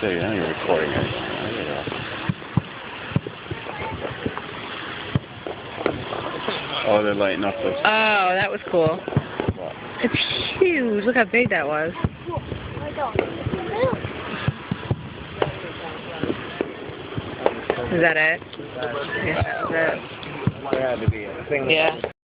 see. Now you're recording it. There you go. Oh, they're lighting up this. Oh, that was cool. What? It's huge. Look how big that was. Is that it? Yeah, that's it. There had to be a thing. Yeah.